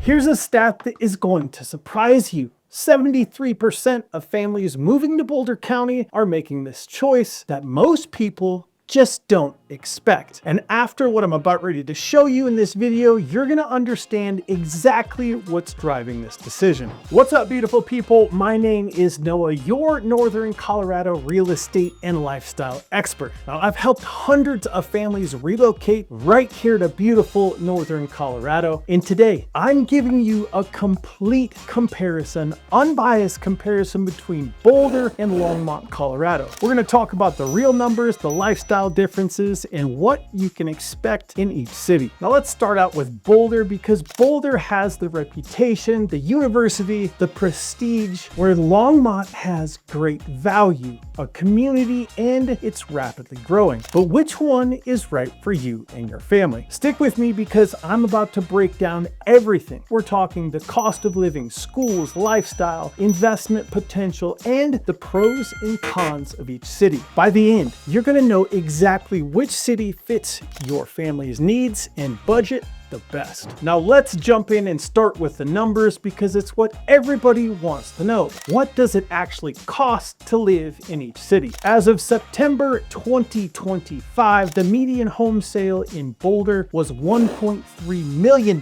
Here's a stat that is going to surprise you. 73% of families moving to Boulder County are making this choice that most people just don't expect. And after what I'm about ready to show you in this video, you're gonna understand exactly what's driving this decision. What's up, beautiful people? My name is Noah, your Northern Colorado real estate and lifestyle expert. Now, I've helped hundreds of families relocate right here to beautiful Northern Colorado. And today, I'm giving you a complete comparison, unbiased comparison between Boulder and Longmont, Colorado. We're gonna talk about the real numbers, the lifestyle differences, and what you can expect in each city. Now let's start out with Boulder, because Boulder has the reputation, the university, the prestige, where Longmont has great value, a community, and it's rapidly growing. But which one is right for you and your family? Stick with me because I'm about to break down everything. We're talking the cost of living, schools, lifestyle, investment potential, and the pros and cons of each city. By the end, you're gonna know exactly which city fits your family's needs and budget the best. Now let's jump in and start with the numbers, because it's what everybody wants to know. What does it actually cost to live in each city? As of September 2025, the median home sale in Boulder was $1.3 million,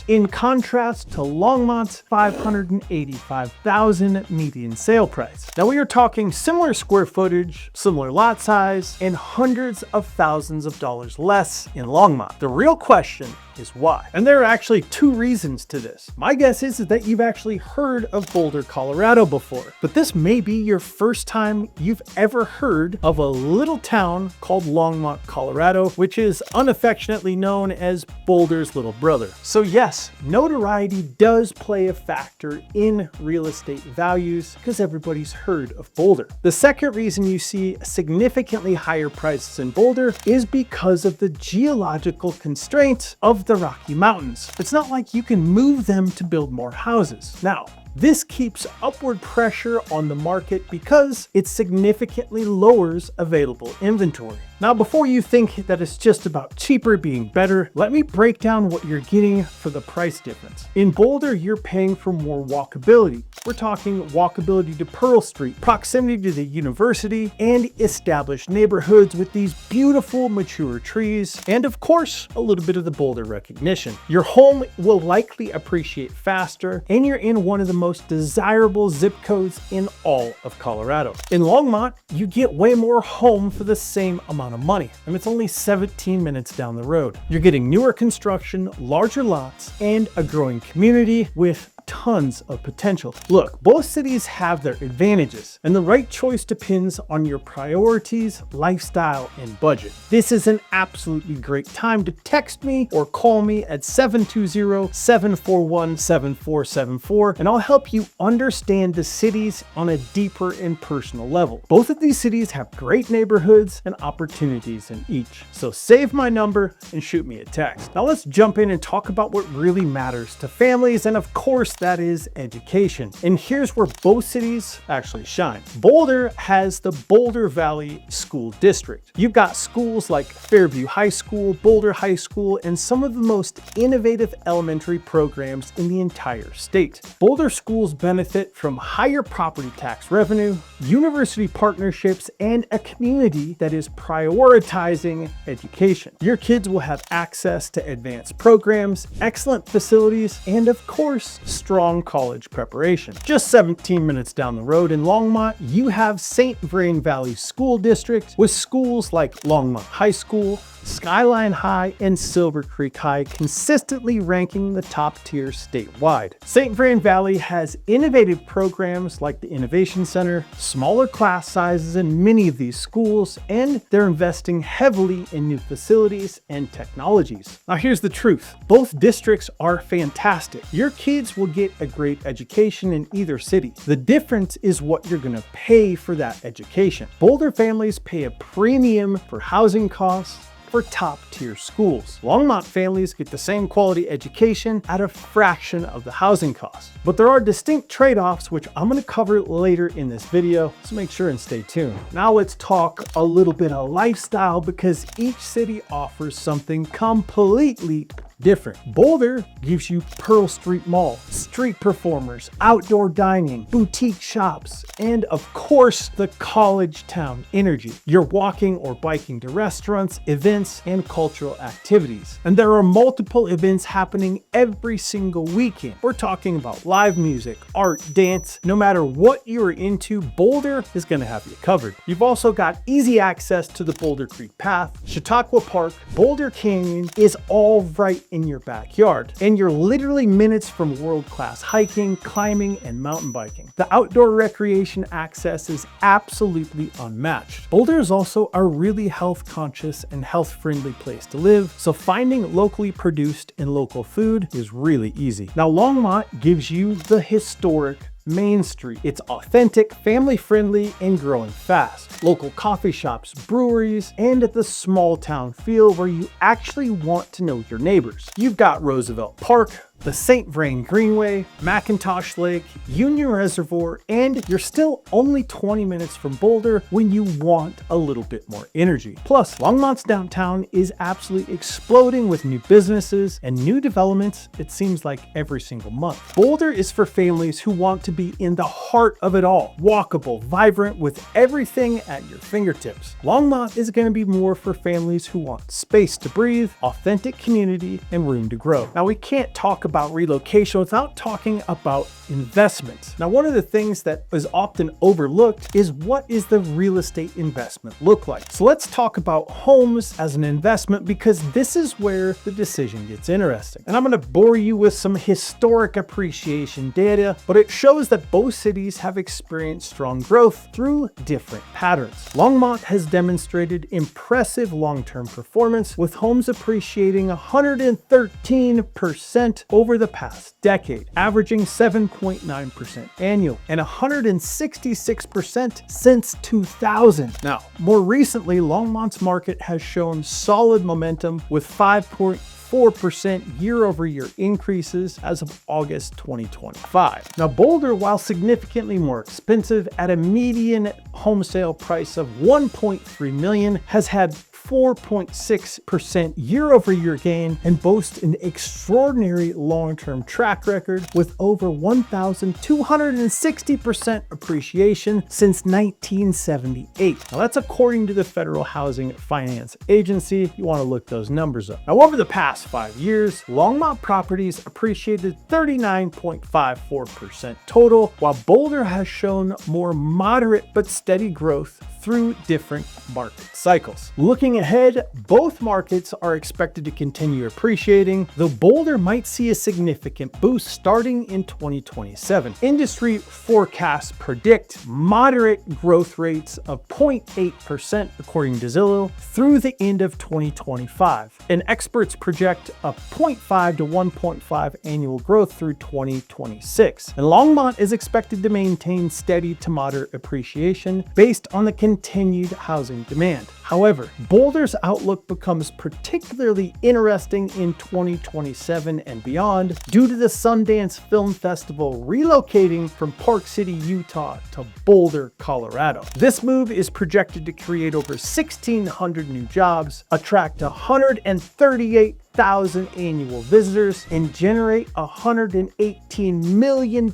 in contrast to Longmont's $585,000 median sale price. Now we are talking similar square footage, similar lot size, and hundreds of thousands of dollars less in Longmont. The real question is why. And there are actually two reasons to this. My guess is that you've actually heard of Boulder, Colorado before, but this may be your first time you've ever heard of a little town called Longmont, Colorado, which is unaffectionately known as Boulder's little brother. So yes, notoriety does play a factor in real estate values, because everybody's heard of Boulder. The second reason you see significantly higher prices in Boulder is because of the geological constraints of the Rocky Mountains. It's not like you can move them to build more houses. Now, this keeps upward pressure on the market because it significantly lowers available inventory. Now, before you think that it's just about cheaper being better, let me break down what you're getting for the price difference. In Boulder, you're paying for more walkability. We're talking walkability to Pearl Street, proximity to the university, and established neighborhoods with these beautiful mature trees, and of course, a little bit of the Boulder recognition. Your home will likely appreciate faster, and you're in one of the most desirable zip codes in all of Colorado. In Longmont, you get way more home for the same amount of money, and it's only 17 minutes down the road. You're getting newer construction, larger lots, and a growing community with tons of potential. Look, both cities have their advantages, and the right choice depends on your priorities, lifestyle, and budget. This is an absolutely great time to text me or call me at 720-741-7474, and I'll help you understand the cities on a deeper and personal level. Both of these cities have great neighborhoods and opportunities in each. So save my number and shoot me a text. Now let's jump in and talk about what really matters to families, and of course, that is education. And here's where both cities actually shine. Boulder has the Boulder Valley School District. You've got schools like Fairview High School, Boulder High School, and some of the most innovative elementary programs in the entire state. Boulder schools benefit from higher property tax revenue, university partnerships, and a community that is prioritizing education. Your kids will have access to advanced programs, excellent facilities, and of course, strong college preparation. Just 17 minutes down the road in Longmont, you have St. Vrain Valley School District with schools like Longmont High School, Skyline High, and Silver Creek High consistently ranking the top tier statewide. St. Vrain Valley has innovative programs like the Innovation Center, smaller class sizes in many of these schools, and they're investing heavily in new facilities and technologies. Now here's the truth. Both districts are fantastic. Your kids will get a great education in either city. The difference is what you're gonna pay for that education. Boulder families pay a premium for housing costs, for top-tier schools. Longmont families get the same quality education at a fraction of the housing cost. But there are distinct trade-offs, which I'm going to cover later in this video, so make sure and stay tuned. Now let's talk a little bit of lifestyle, because each city offers something completely different. Boulder gives you Pearl Street Mall, street performers, outdoor dining, boutique shops, and of course, the college town energy. You're walking or biking to restaurants, events, and cultural activities. And there are multiple events happening every single weekend. We're talking about live music, art, dance. No matter what you're into, Boulder is going to have you covered. You've also got easy access to the Boulder Creek Path, Chautauqua Park, Boulder Canyon is all right in your backyard. And you're literally minutes from world-class hiking, climbing, and mountain biking. The outdoor recreation access is absolutely unmatched. Boulder is also a really health-conscious and health-friendly place to live, so finding locally produced and local food is really easy. Now, Longmont gives you the historic Main Street. It's authentic, family-friendly, and growing fast. Local coffee shops, breweries, and the small town feel where you actually want to know your neighbors. You've got Roosevelt Park, the St. Vrain Greenway, McIntosh Lake, Union Reservoir, and you're still only 20 minutes from Boulder when you want a little bit more energy. Plus, Longmont's downtown is absolutely exploding with new businesses and new developments, it seems like every single month. Boulder is for families who want to be in the heart of it all, walkable, vibrant, with everything at your fingertips. Longmont is going to be more for families who want space to breathe, authentic community, and room to grow. Now, we can't talk about relocation without talking about investments. Now, one of the things that is often overlooked is what is the real estate investment look like? So let's talk about homes as an investment because this is where the decision gets interesting. And I'm going to bore you with some historic appreciation data, but it shows that both cities have experienced strong growth through different patterns. Longmont has demonstrated impressive long-term performance with homes appreciating 113% over the past decade, averaging 7.9% annual and 166% since 2000. Now, more recently, Longmont's market has shown solid momentum with 5.4% year-over-year increases as of August 2025. Now, Boulder, while significantly more expensive at a median home sale price of $1.3 million, has had 4.6% year-over-year gain and boasts an extraordinary long-term track record with over 1,260% appreciation since 1978. Now, that's according to the Federal Housing Finance Agency. You want to look those numbers up. Now, over the past 5 years, Longmont properties appreciated 39.54% total, while Boulder has shown more moderate but steady growth through different market cycles. Looking ahead, both markets are expected to continue appreciating, though Boulder might see a significant boost starting in 2027. Industry forecasts predict moderate growth rates of 0.8% according to Zillow through the end of 2025, and experts project a 0.5 to 1.5 annual growth through 2026. And Longmont is expected to maintain steady to moderate appreciation based on the continued housing demand. However, Boulder's outlook becomes particularly interesting in 2027 and beyond due to the Sundance Film Festival relocating from Park City, Utah to Boulder, Colorado. This move is projected to create over 1,600 new jobs, attract 138,000 annual visitors, and generate $118 million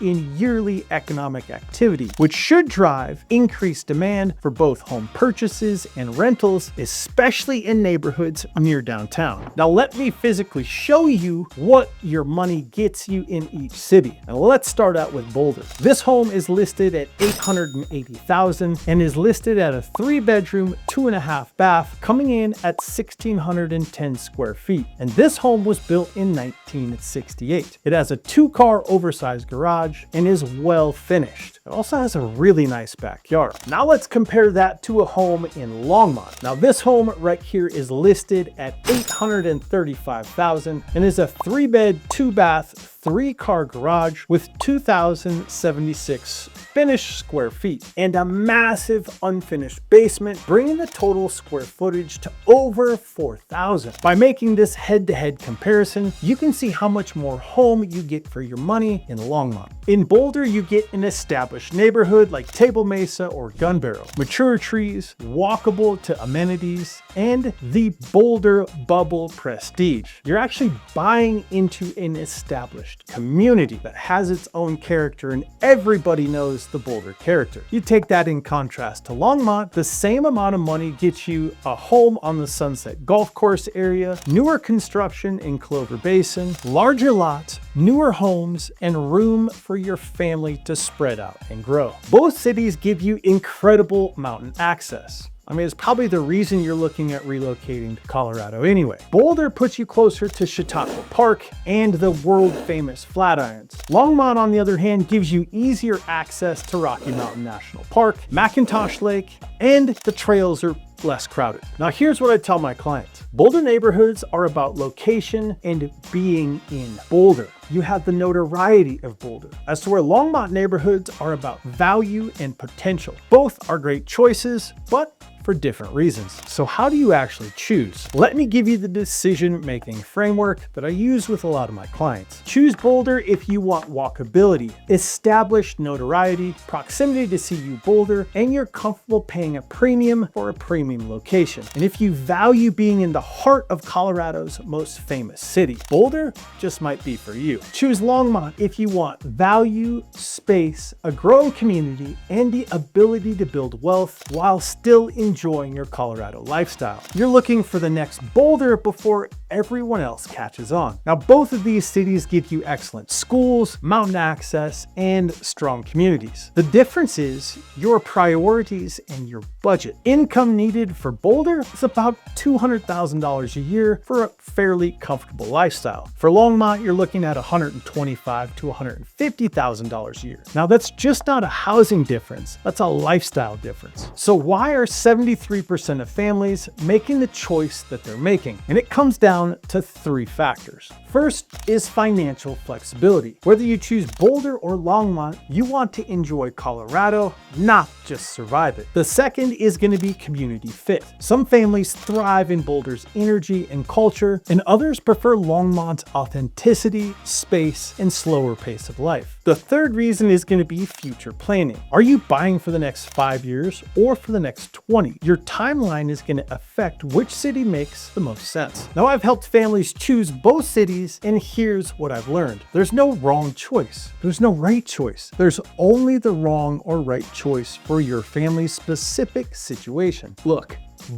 in yearly economic activity, which should drive increased demand for both home purchases and rentals, especially in neighborhoods near downtown. Now, let me physically show you what your money gets you in each city. And let's start out with Boulder. This home is listed at $880,000 and is listed at a 3-bedroom, 2.5 bath, coming in at 1,610 square feet. And this home was built in 1968. It has a 2-car oversized garage and is well finished. It also has a really nice backyard. Now let's compare that to a home in Longmont. Now this home right here is listed at $835,000 and is a 3-bed, 2-bath, 3-car garage with 2,076 finished square feet and a massive unfinished basement, bringing the total square footage to over 4,000. By making this head-to-head comparison, you can see how much more home you get for your money in Longmont. In Boulder, you get an established neighborhood like Table Mesa or Gun Barrel, mature trees, walkable to amenities, and the Boulder Bubble Prestige. You're actually buying into an established community that has its own character, and everybody knows the Boulder character. You take that in contrast to Longmont, the same amount of money gets you a home on the Sunset Golf Course area, newer construction in Clover Basin, larger lots, newer homes, and room for your family to spread out and grow. Both cities give you incredible mountain access. I mean, it's probably the reason you're looking at relocating to Colorado anyway. Boulder puts you closer to Chautauqua Park and the world-famous Flatirons. Longmont, on the other hand, gives you easier access to Rocky Mountain National Park, McIntosh Lake, and the trails are less crowded. Now, here's what I tell my clients. Boulder neighborhoods are about location and being in Boulder. You have the notoriety of Boulder, as to where Longmont neighborhoods are about value and potential. Both are great choices, but for different reasons. So how do you actually choose? Let me give you the decision-making framework that I use with a lot of my clients. Choose Boulder if you want walkability, established notoriety, proximity to CU Boulder, and you're comfortable paying a premium for a premium location. And if you value being in the heart of Colorado's most famous city, Boulder just might be for you. Choose Longmont if you want value, space, a growing community, and the ability to build wealth while still enjoying your Colorado lifestyle. You're looking for the next Boulder before everyone else catches on. Now, both of these cities give you excellent schools, mountain access, and strong communities. The difference is your priorities and your budget. Income needed for Boulder is about $200,000 a year for a fairly comfortable lifestyle. For Longmont, you're looking at $125,000 to $150,000 a year. Now, that's just not a housing difference, that's a lifestyle difference. So why are 73% of families making the choice that they're making? And it comes down to 3 factors. First is financial flexibility. Whether you choose Boulder or Longmont, you want to enjoy Colorado, not just survive it. The second is going to be community fit. Some families thrive in Boulder's energy and culture, and others prefer Longmont's authenticity, space, and slower pace of life. The third reason is going to be future planning. Are you buying for the next 5 years or for the next 20? Your timeline is going to affect which city makes the most sense. Now, I've helped families choose both cities, and here's what I've learned. There's no wrong choice. There's no right choice. There's only the wrong or right choice for your family's specific situation. Look,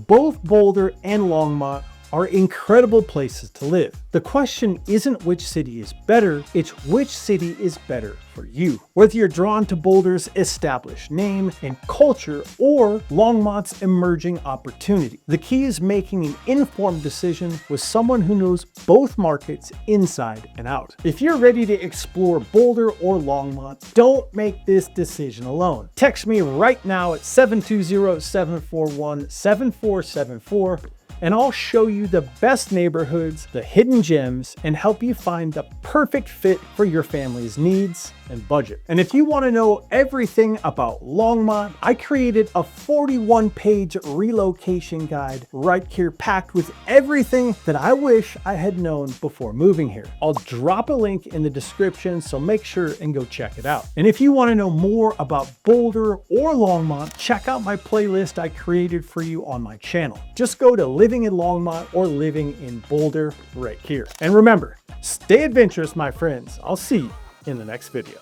both Boulder and Longmont are incredible places to live. The question isn't which city is better, it's which city is better for you. Whether you're drawn to Boulder's established name and culture or Longmont's emerging opportunity, the key is making an informed decision with someone who knows both markets inside and out. If you're ready to explore Boulder or Longmont, don't make this decision alone. Text me right now at 720-741-7474 and I'll show you the best neighborhoods, the hidden gems, and help you find the perfect fit for your family's needs and budget. And if you want to know everything about Longmont, I created a 41-page relocation guide right here, packed with everything that I wish I had known before moving here. I'll drop a link in the description, so make sure and go check it out. And if you want to know more about Boulder or Longmont, check out my playlist I created for you on my channel. Just go to Living in Longmont or Living in Boulder right here. And remember, stay adventurous, my friends. I'll see you in the next video.